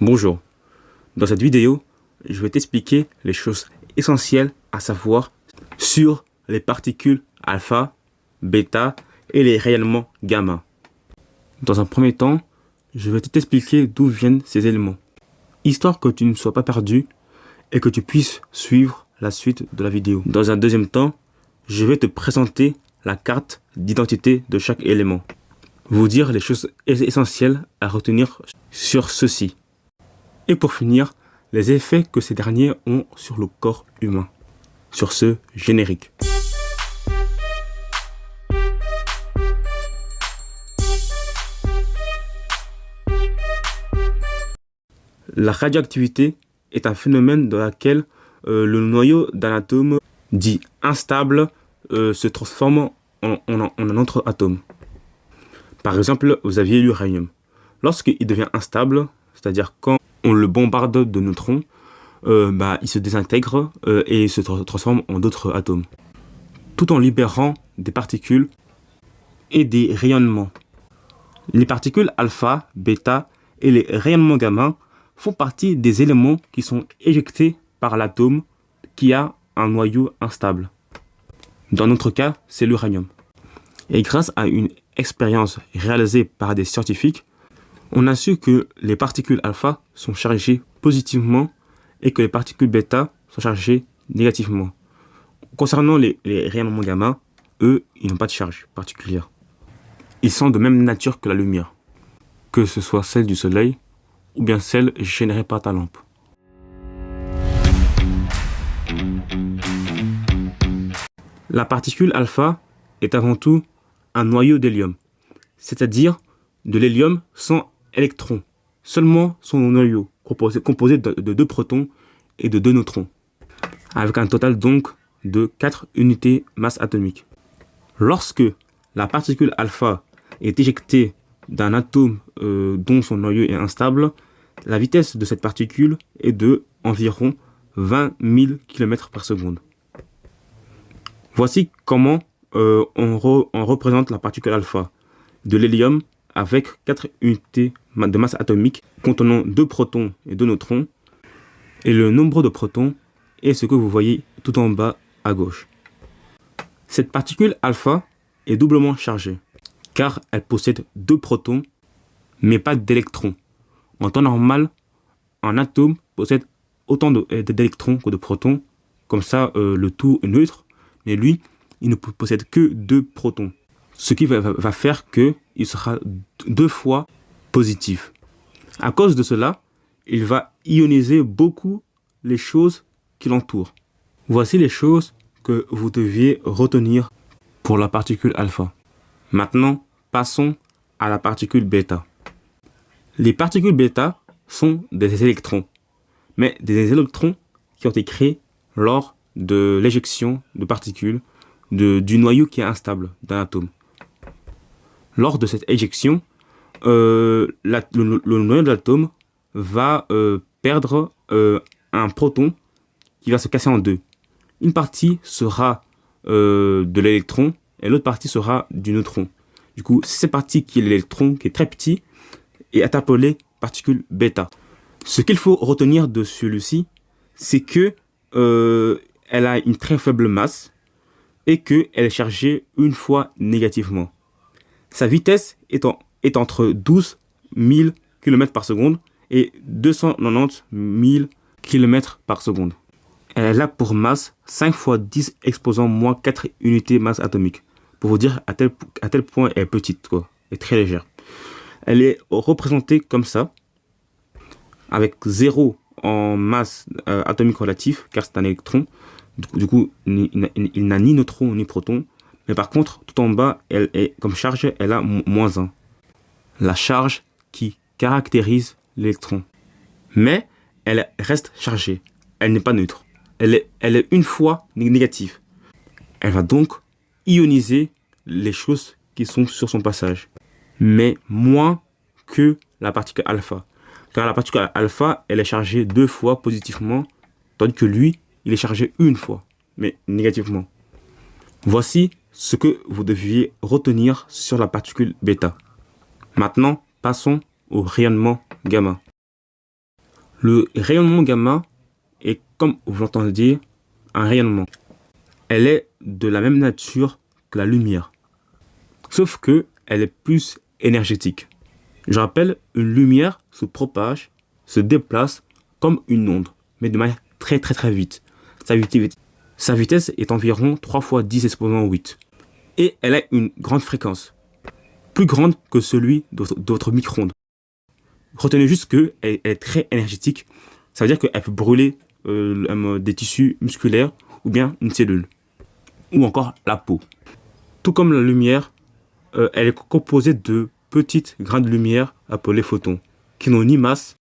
Bonjour, dans cette vidéo, je vais t'expliquer les choses essentielles à savoir sur les particules alpha, bêta et les rayonnements gamma. Dans un premier temps, je vais t'expliquer d'où viennent ces éléments, histoire que tu ne sois pas perdu et que tu puisses suivre la suite de la vidéo. Dans un deuxième temps, je vais te présenter la carte d'identité de chaque élément, vous dire les choses essentielles à retenir sur ceci. Et pour finir, les effets que ces derniers ont sur le corps humain. Sur ce, générique. La radioactivité est un phénomène dans lequel le noyau d'un atome dit instable se transforme en un autre atome. Par exemple, vous aviez l'uranium. Lorsqu'il devient instable, c'est-à-dire quand on le bombarde de neutrons, il se désintègre et se transforme en d'autres atomes, tout en libérant des particules et des rayonnements. Les particules alpha, bêta et les rayonnements gamma font partie des éléments qui sont éjectés par l'atome qui a un noyau instable. Dans notre cas, c'est l'uranium. Et grâce à une expérience réalisée par des scientifiques, on a su que les particules alpha sont chargées positivement et que les particules bêta sont chargées négativement. Concernant les rayonnements gamma, eux, ils n'ont pas de charge particulière. Ils sont de même nature que la lumière, que ce soit celle du soleil ou bien celle générée par ta lampe. La particule alpha est avant tout un noyau d'hélium, c'est-à-dire de l'hélium sans électrons, seulement son noyau, composé de 2 protons et de 2 neutrons, avec un total donc de 4 unités masse atomique. Lorsque la particule alpha est éjectée d'un atome dont son noyau est instable, la vitesse de cette particule est de environ 20 000 km par seconde. Voici comment on représente la particule alpha. De l'hélium avec 4 unités de masse atomique contenant 2 protons et 2 neutrons. Et le nombre de protons est ce que vous voyez tout en bas à gauche. Cette particule alpha est doublement chargée car elle possède 2 protons mais pas d'électrons. En temps normal, un atome possède autant d'électrons que de protons. Comme ça, le tout est neutre. Mais lui, il ne possède que 2 protons. Ce qui va faire qu'il sera 2 fois positif. À cause de cela, il va ioniser beaucoup les choses qui l'entourent. Voici les choses que vous deviez retenir pour la particule alpha. Maintenant, passons à la particule bêta. Les particules bêta sont des électrons, mais des électrons qui ont été créés lors de l'éjection de particules du noyau qui est instable d'un atome. Lors de cette éjection, le noyau de l'atome va perdre un proton qui va se casser en 2. Une partie sera de l'électron et l'autre partie sera du neutron. Du coup, cette partie qui est l'électron, qui est très petit, est appelée particule bêta. Ce qu'il faut retenir de celui-ci, c'est que elle a une très faible masse et qu'elle est chargée une fois négativement. Sa vitesse est entre 12 000 km par seconde et 290 000 km par seconde. Elle a pour masse 5 fois 10 exposant moins 4 unités masse atomique. Pour vous dire à tel point elle est petite, quoi, et très légère. Elle est représentée comme ça, avec 0 en masse atomique relative, car c'est un électron. Du coup, il n'a ni neutron ni proton. Mais par contre, tout en bas, elle est comme charge, elle a moins 1. La charge qui caractérise l'électron. Mais elle reste chargée. Elle n'est pas neutre. Elle est une fois négative. Elle va donc ioniser les choses qui sont sur son passage. Mais moins que la particule alpha. Car la particule alpha, elle est chargée 2 fois positivement, tandis que lui, il est chargé une fois, mais négativement. Voici ce que vous deviez retenir sur la particule bêta. Maintenant, passons au rayonnement gamma. Le rayonnement gamma est, comme vous l'entendez dire, un rayonnement. Elle est de la même nature que la lumière, sauf que elle est plus énergétique. Je rappelle, une lumière se propage, se déplace comme une onde, mais de manière très vite. Sa vitesse est environ 3 fois 10 exposant 8. Et elle a une grande fréquence, plus grande que celui d'autres micro-ondes. Retenez juste qu'elle est très énergétique, ça veut dire qu'elle peut brûler des tissus musculaires ou bien une cellule, ou encore la peau. Tout comme la lumière, elle est composée de petites grains de lumière appelés photons, qui n'ont ni masse.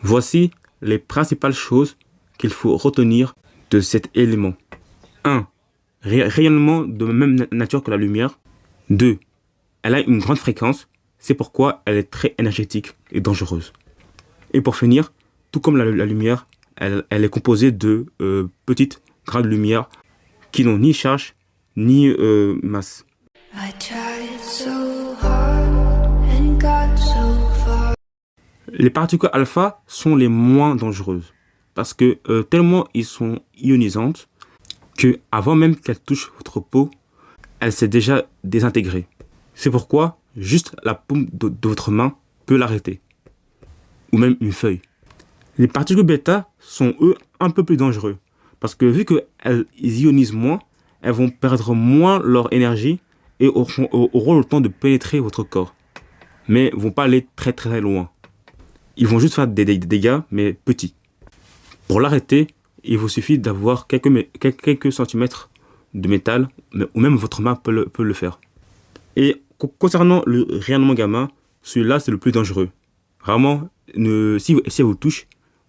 Voici les principales choses qu'il faut retenir de cet élément. 1. Rayonnement de même nature que la lumière. 2. Elle a une grande fréquence, c'est pourquoi elle est très énergétique et dangereuse. Et pour finir, tout comme la lumière, elle est composée de petites grains de lumière qui n'ont ni charge ni masse. Les particules alpha sont les moins dangereuses parce que tellement ils sont ionisantes que avant même qu'elles touchent votre peau, elle s'est déjà désintégrée. C'est pourquoi juste la paume de votre main peut l'arrêter, ou même une feuille. Les particules bêta sont eux un peu plus dangereux parce que vu qu'elles ionisent moins, elles vont perdre moins leur énergie et auront le temps de pénétrer votre corps, mais vont pas aller très loin. Ils vont juste faire des dégâts, mais petits. Pour l'arrêter, il vous suffit d'avoir quelques centimètres de métal, ou même votre main peut le faire. Et concernant le rayonnement gamma, celui-là c'est le plus dangereux. Vraiment, si elle vous touche,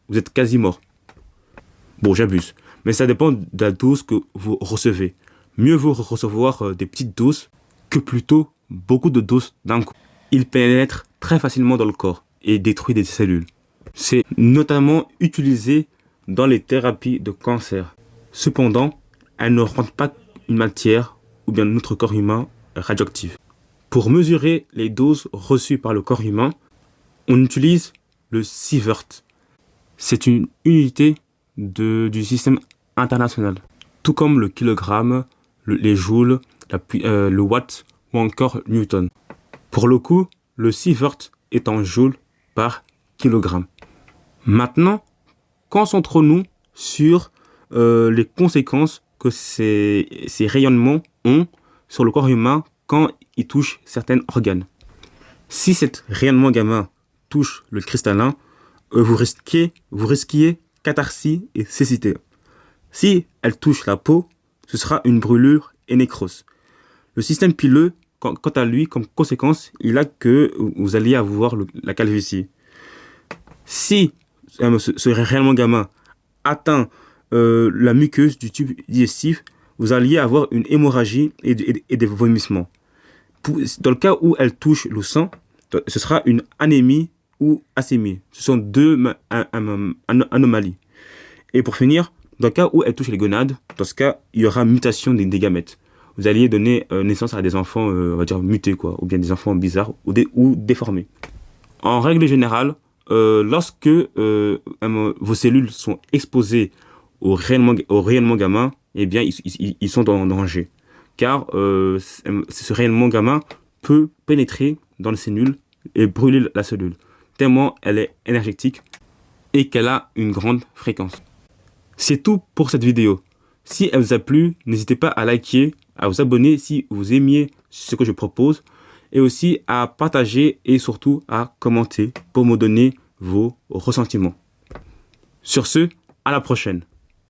vous êtes quasi mort. Bon, j'abuse, mais ça dépend de la dose que vous recevez. Mieux vaut recevoir des petites doses que plutôt beaucoup de doses d'un coup. Il pénètre très facilement dans le corps et détruit des cellules. C'est notamment utilisé dans les thérapies de cancer. Cependant, elle ne rend pas une matière ou bien notre corps humain radioactive. Pour mesurer les doses reçues par le corps humain, on utilise le sievert. C'est une unité du système international, tout comme le kilogramme, les joules, le watt ou encore newton. Pour le coup, le sievert est en joules par kilogramme. Maintenant, concentrons-nous sur les conséquences que ces rayonnements ont sur le corps humain quand ils touchent certains organes. Si cet rayonnement gamma touche le cristallin, vous risquiez catharsis et cécité. Si elle touche la peau, ce sera une brûlure et nécrose. Le système pileux, quant à lui, comme conséquence, il a que vous alliez avoir la calvitie. Si ce rayonnement gamma atteint la muqueuse du tube digestif, vous alliez avoir une hémorragie et des vomissements. Dans le cas où elle touche le sang, ce sera une anémie ou acémie. Ce sont deux anomalies. Et pour finir, dans le cas où elle touche les gonades, dans ce cas, il y aura mutation des gamètes. Vous alliez donner naissance à des enfants, on va dire mutés, quoi, ou bien des enfants bizarres ou déformés. En règle générale, lorsque vos cellules sont exposées au rayonnement gamma, eh bien, ils sont en danger. Car ce rayonnement gamma peut pénétrer dans les cellules et brûler la cellule, tellement elle est énergétique et qu'elle a une grande fréquence. C'est tout pour cette vidéo. Si elle vous a plu, n'hésitez pas à liker, à vous abonner si vous aimiez ce que je propose, et aussi à partager et surtout à commenter pour me donner vos ressentiments. Sur ce, à la prochaine.